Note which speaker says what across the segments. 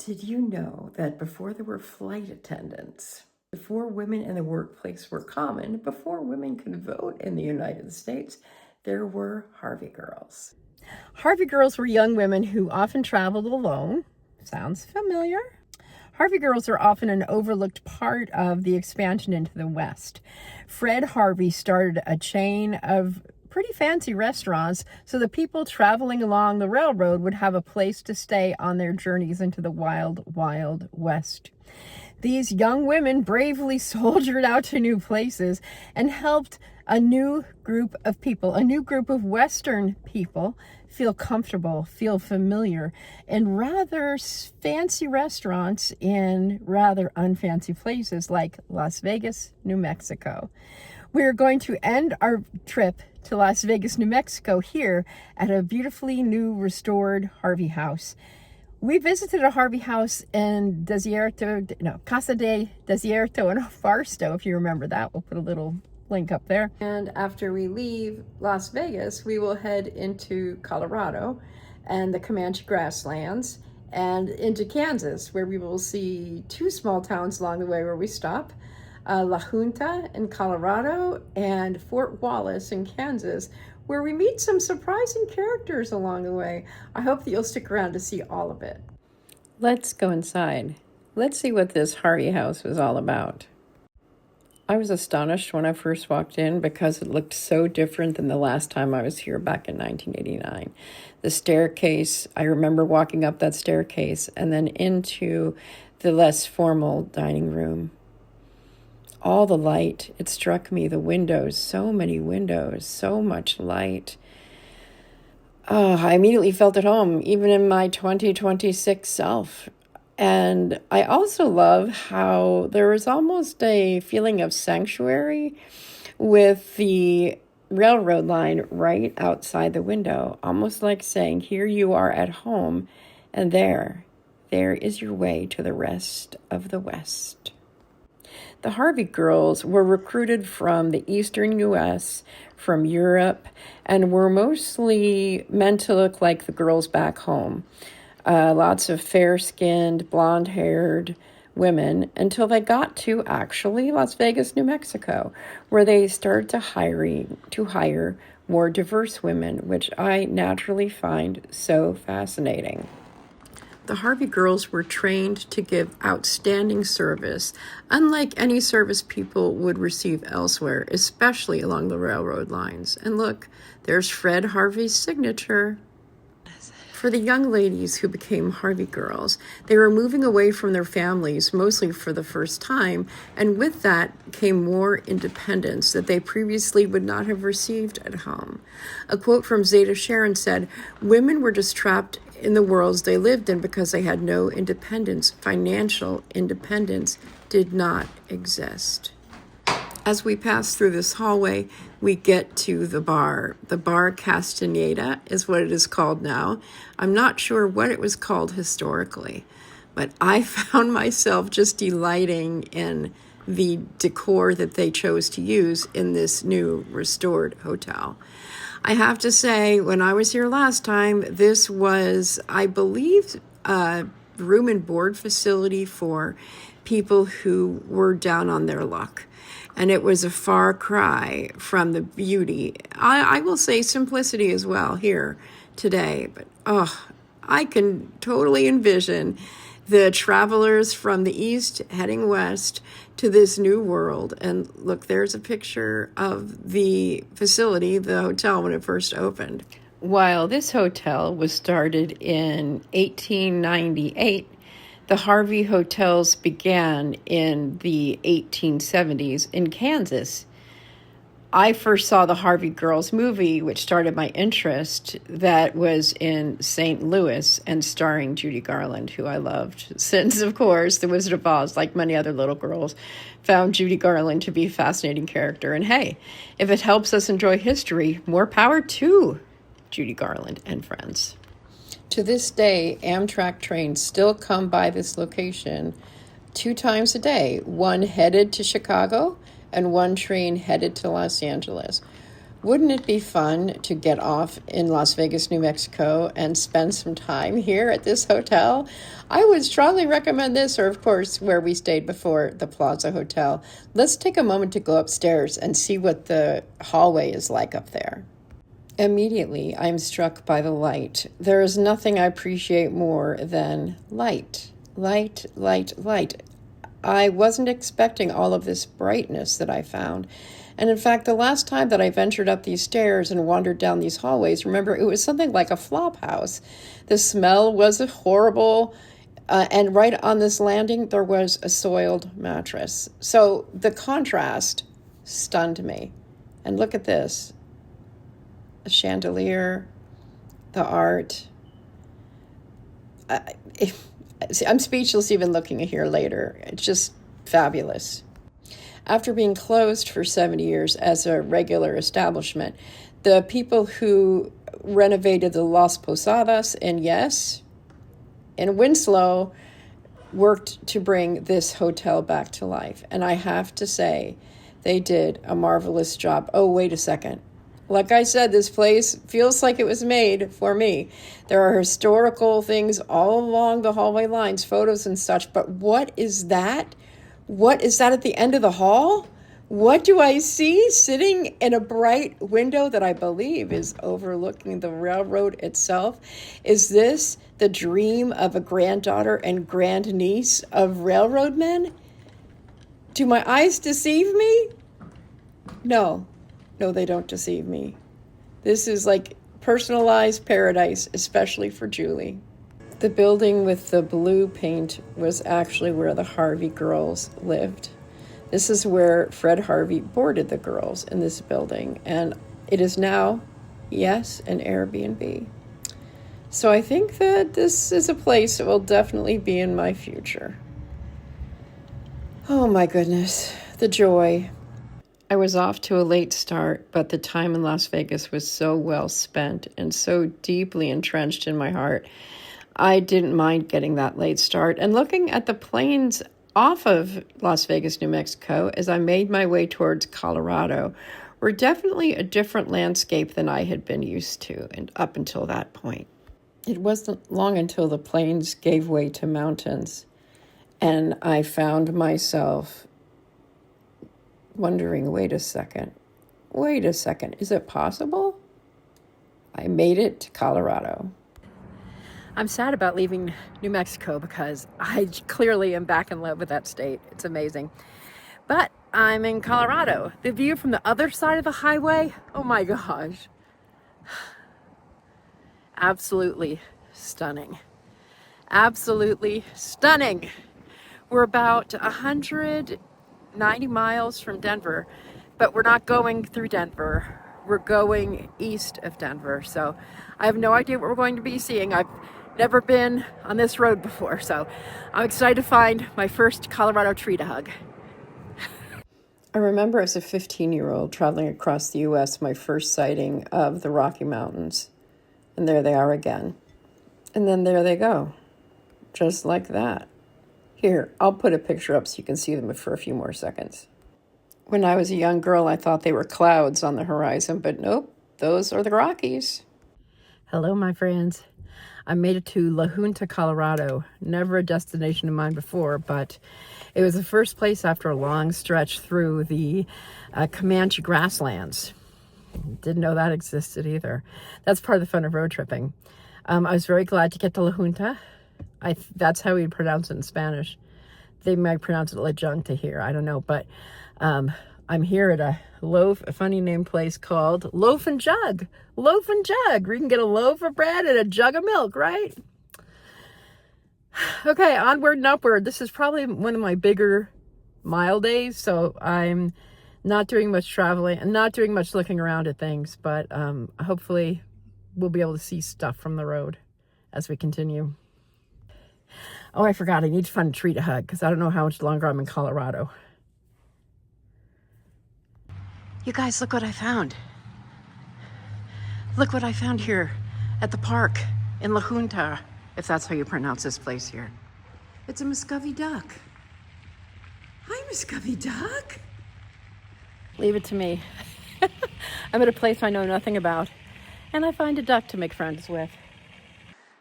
Speaker 1: Did you know that before there were flight attendants, before women in the workplace were common, before women could vote in the United States, there were Harvey Girls? Harvey Girls were young women who often traveled alone. Sounds familiar? Harvey Girls are often an overlooked part of the expansion into the West. Fred Harvey started a chain of pretty fancy restaurants so the people traveling along the railroad would have a place to stay on their journeys into the wild, wild West. These young women bravely soldiered out to new places and helped a new group of people, a new group of Western people, feel comfortable, feel familiar in rather fancy restaurants in rather unfancy places like Las Vegas, New Mexico. We're going to end our trip to Las Vegas, New Mexico here at a beautifully new restored Harvey House. We visited a Harvey House in Casa de Desierto in Barstow, if you remember that. We'll put a little link up there. And after we leave Las Vegas, we will head into Colorado and the Comanche grasslands and into Kansas, where we will see two small towns along the way where we stop. La Junta in Colorado and Fort Wallace in Kansas, where we meet some surprising characters along the way. I hope that you'll stick around to see all of it. Let's go inside. Let's see what this Harvey House was all about. I was astonished when I first walked in because it looked so different than the last time I was here back in 1989. The staircase, I remember walking up that staircase and then into the less formal dining room. All the light, it struck me, the windows, so many windows, so much light. Oh, I immediately felt at home, even in my 2026 self. And I also love how there was almost a feeling of sanctuary with the railroad line right outside the window, almost like saying, here you are at home, and there is your way to the rest of the West. The Harvey Girls were recruited from the eastern U.S., from Europe, and were mostly meant to look like the girls back home. Lots of fair-skinned, blonde-haired women until they got to actually Las Vegas, New Mexico, where they started to hire more diverse women, which I naturally find so fascinating. The Harvey Girls were trained to give outstanding service, unlike any service people would receive elsewhere, especially along the railroad lines. And look, there's Fred Harvey's signature. For the young ladies who became Harvey Girls, they were moving away from their families, mostly for the first time, and with that came more independence that they previously would not have received at home. A quote from Zeta Sharon said, "Women were just trapped in the worlds they lived in because they had no independence. Financial independence did not exist." As we pass through this hallway, we get to the bar. The Bar Castaneda is what it is called now. I'm not sure what it was called historically, but I found myself just delighting in the decor that they chose to use in this new restored hotel. I have to say, when I was here last time, this was, I believe, a room and board facility for people who were down on their luck. And it was a far cry from the beauty, I will say simplicity as well here today. But I can totally envision the travelers from the east heading west to this new world. And look, there's a picture of the facility, the hotel, when it first opened. While this hotel was started in 1898, the Harvey Hotels began in the 1870s in Kansas. I first saw the Harvey Girls movie, which started my interest, that was in St. Louis and starring Judy Garland, who I loved since, of course, The Wizard of Oz, like many other little girls, found Judy Garland to be a fascinating character. And hey, if it helps us enjoy history, more power to Judy Garland and friends. To this day, Amtrak trains still come by this location 2 times a day, one headed to Chicago and one train headed to Los Angeles. Wouldn't it be fun to get off in Las Vegas, New Mexico and spend some time here at this hotel? I would strongly recommend this, or of course, where we stayed before, the Plaza Hotel. Let's take a moment to go upstairs and see what the hallway is like up there. Immediately, I'm struck by the light. There is nothing I appreciate more than light. Light, light, light. I wasn't expecting all of this brightness that I found. And in fact, the last time that I ventured up these stairs and wandered down these hallways, remember, it was something like a flop house. The smell was horrible. And right on this landing, there was a soiled mattress. So the contrast stunned me. And look at this. The chandelier, the art. I'm speechless even looking here later. It's just fabulous. After being closed for 70 years as a regular establishment, the people who renovated the Las Posadas in Winslow worked to bring this hotel back to life. And I have to say, they did a marvelous job. Oh, wait a second. Like I said, this place feels like it was made for me. There are historical things all along the hallway lines, photos and such, but what is that? What is that at the end of the hall? What do I see sitting in a bright window that I believe is overlooking the railroad itself? Is this the dream of a granddaughter and grandniece of railroad men? Do my eyes deceive me? No, they don't deceive me. This is like personalized paradise, especially for Julie. The building with the blue paint was actually where the Harvey girls lived. This is where Fred Harvey boarded the girls in this building, and it is now, yes, an Airbnb. So I think that this is a place that will definitely be in my future. Oh my goodness, the joy. I was off to a late start, but the time in Las Vegas was so well spent and so deeply entrenched in my heart. I didn't mind getting that late start and looking at the plains off of Las Vegas, New Mexico, as I made my way towards Colorado, were definitely a different landscape than I had been used to and up until that point. It wasn't long until the plains gave way to mountains, and I found myself wondering, wait a second, is it possible? I made it to Colorado. I'm sad about leaving New Mexico because I clearly am back in love with that state. It's amazing. But I'm in Colorado. The view from the other side of the highway, oh my gosh. Absolutely stunning. Absolutely stunning. We're about 190 miles from Denver, but we're not going through Denver. We're going east of Denver. So I have no idea what we're going to be seeing. I've never been on this road before, so I'm excited to find my first Colorado tree to hug. I remember as a 15-year-old traveling across the U.S., my first sighting of the Rocky Mountains. And there they are again. And then there they go, just like that. Here, I'll put a picture up so you can see them for a few more seconds. When I was a young girl, I thought they were clouds on the horizon, but nope, those are the Rockies. Hello, my friends. I made it to La Junta, Colorado. Never a destination of mine before, but it was the first place after a long stretch through the Comanche grasslands. Didn't know that existed either. That's part of the fun of road tripping. I was very glad to get to La Junta. That's how we pronounce it in Spanish. They might pronounce it La Junta here. I don't know, but I'm here at a funny named place called Loaf and Jug. Loaf and Jug, where you can get a loaf of bread and a jug of milk, right? Okay, onward and upward. This is probably one of my bigger mile days, so I'm not doing much traveling and not doing much looking around at things, but hopefully we'll be able to see stuff from the road as we continue. Oh, I forgot. I need to find a tree to hug because I don't know how much longer I'm in Colorado. You guys, look what I found. Look what I found here at the park in La Junta, if that's how you pronounce this place here. It's a Muscovy duck. Hi, Muscovy duck. Leave it to me. I'm at a place I know nothing about, and I find a duck to make friends with.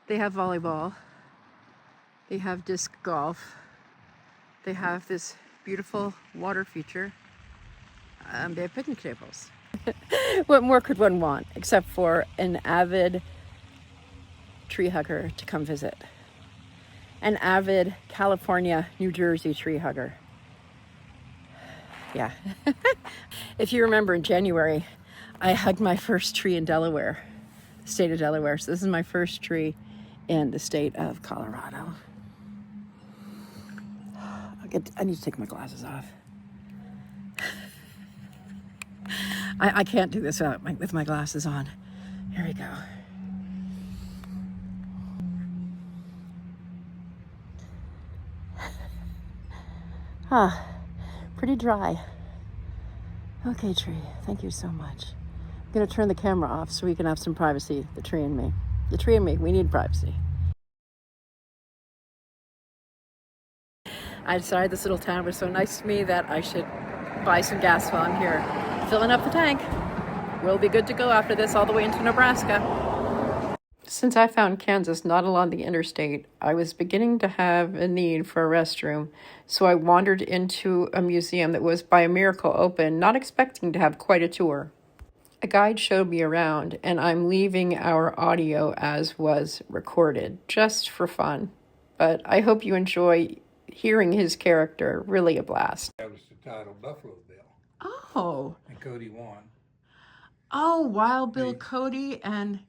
Speaker 1: They have volleyball. They have disc golf. They have this beautiful water feature. They have picnic tables. What more could one want except for an avid tree hugger to come visit? An avid California, New Jersey tree hugger. Yeah. If you remember, in January, I hugged my first tree in Delaware, state of Delaware. So this is my first tree in the state of Colorado. I need to take my glasses off. I can't do this with my glasses on. Here we go. Pretty dry. Okay, tree, thank you so much. I'm gonna turn the camera off so we can have some privacy, the tree and me. The tree and me, we need privacy. I decided this little town was so nice to me that I should buy some gas while I'm here. Filling up the tank. We'll be good to go after this all the way into Nebraska. Since I found Kansas not along the interstate, I was beginning to have a need for a restroom, so I wandered into a museum that was by a miracle open, not expecting to have quite a tour. A guide showed me around, and I'm leaving our audio as was recorded, just for fun. But I hope you enjoy hearing his character. Really a blast.
Speaker 2: That was the title, Buffalo Bill.
Speaker 1: Oh.
Speaker 2: And Cody won.
Speaker 1: Oh, Wild Bill Cody and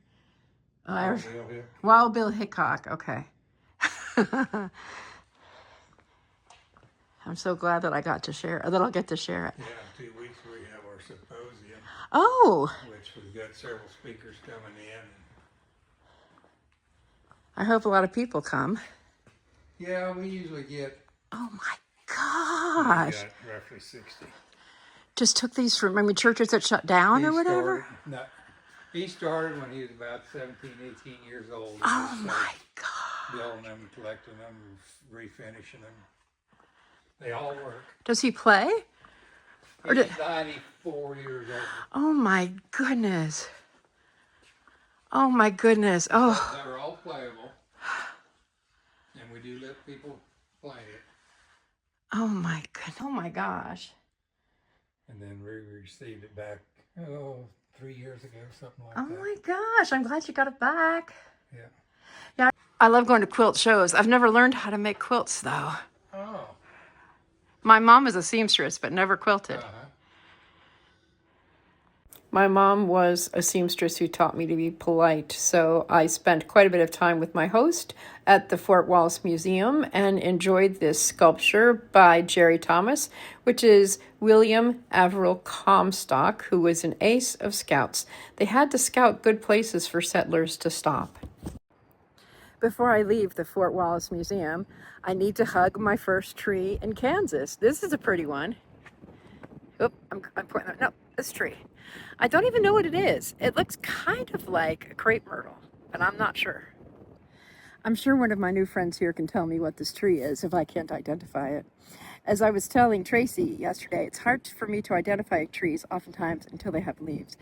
Speaker 2: Wild
Speaker 1: Bill Hickok. Okay. I'm so glad that I got to share, that I'll get to share it.
Speaker 2: Yeah, in 2 weeks we have our symposium.
Speaker 1: Oh.
Speaker 2: Which we've got several speakers coming in.
Speaker 1: I hope a lot of people come.
Speaker 2: Yeah, we usually get...
Speaker 1: Oh my gosh.
Speaker 2: We got roughly 60.
Speaker 1: Just took these from, churches that shut down or whatever?
Speaker 2: He started when he was about 17, 18 years old.
Speaker 1: Oh my God.
Speaker 2: Building them, collecting them, refinishing them. They all work.
Speaker 1: Does he play?
Speaker 2: He's 94 years old.
Speaker 1: Oh my goodness. Oh my goodness. Oh.
Speaker 2: They're all playable. And we do let people play it.
Speaker 1: Oh my goodness. Oh my gosh.
Speaker 2: And then we received it back, 3 years ago, something like
Speaker 1: that.
Speaker 2: Oh
Speaker 1: my gosh, I'm glad you got it back.
Speaker 2: Yeah.
Speaker 1: Yeah, I love going to quilt shows. I've never learned how to make quilts, though.
Speaker 2: Oh.
Speaker 1: My mom is a seamstress, but never quilted. My mom was a seamstress who taught me to be polite, so I spent quite a bit of time with my host at the Fort Wallace Museum and enjoyed this sculpture by Jerry Thomas, which is William Averill Comstock, who was an ace of scouts. They had to scout good places for settlers to stop. Before I leave the Fort Wallace Museum, I need to hug my first tree in Kansas. This is a pretty one. Oop, I'm pointing out, no, this tree. I don't even know what it is. It looks kind of like a crepe myrtle, but I'm not sure. I'm sure one of my new friends here can tell me what this tree is if I can't identify it. As I was telling Tracy yesterday, it's hard for me to identify trees oftentimes until they have leaves.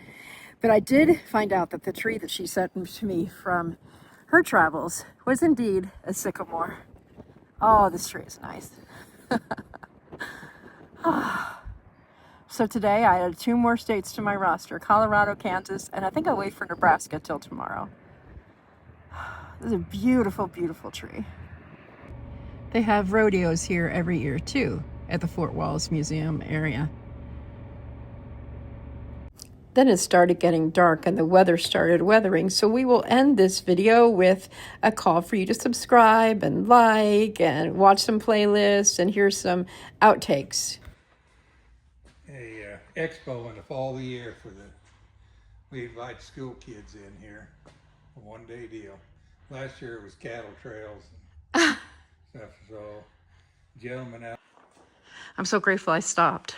Speaker 1: But I did find out that the tree that she sent to me from her travels was indeed a sycamore. Oh, this tree is nice. So today I added 2 more states to my roster, Colorado, Kansas, and I think I'll wait for Nebraska till tomorrow. This is a beautiful, beautiful tree. They have rodeos here every year too, at the Fort Wallace Museum area. Then it started getting dark and the weather started weathering, so we will end this video with a call for you to subscribe and like and watch some playlists and hear some outtakes.
Speaker 2: Expo in the fall of the year we invite school kids in here, a 1-day deal. Last year it was cattle trails and stuff, so gentlemen out.
Speaker 1: I'm so grateful I stopped.